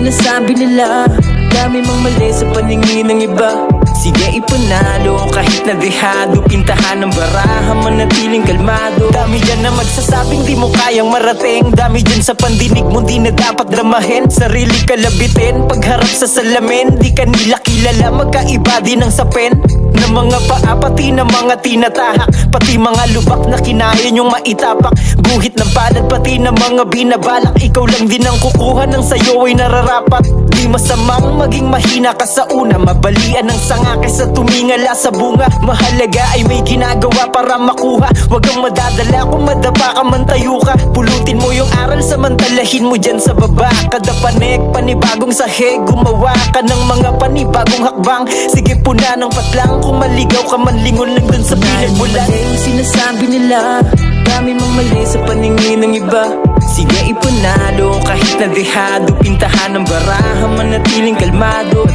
sinasabi nila, dami mang mali sa paningin ng iba. Sige ipanalo kahit na dehado, pintahan ng baraha, manatiling kalmado. Dami dyan na magsasabing di mo kayang marating, dami dyan sa pandinig mo di na dapat dramahin. Sarili kalabitin, pagharap sa salamin, di ka nila kilala, magkaiba din ang sapin ng mga paa, pati ng mga tinatahak, pati mga lubak na kinaya nyong maitapak. Guhit ng palad, pati ng mga binabalak, ikaw lang din ang kukuha ng sayo ay nararapat. Di masamang maging mahina ka sa una, mabalian ng sanga kaysa tumingala sa bunga. Mahalaga ay may ginagawa para makuha, wag kang madadala kung madapa ka man tayo ka. Pulutin mo yung aral, samantalahin mo dyan sa baba. Kada panik, panibagong sahig, gumawa ka ng mga panibagong hakbang. Sige puna ng patlang, kung maligaw ka man lingon lang dun sa pinagmulan. Dahil mali sinasabi nila, dami mang mali sa paningin ng iba. Sige ipanalo kahit na dehado, pintahan ng baraha, manatiling kalmado.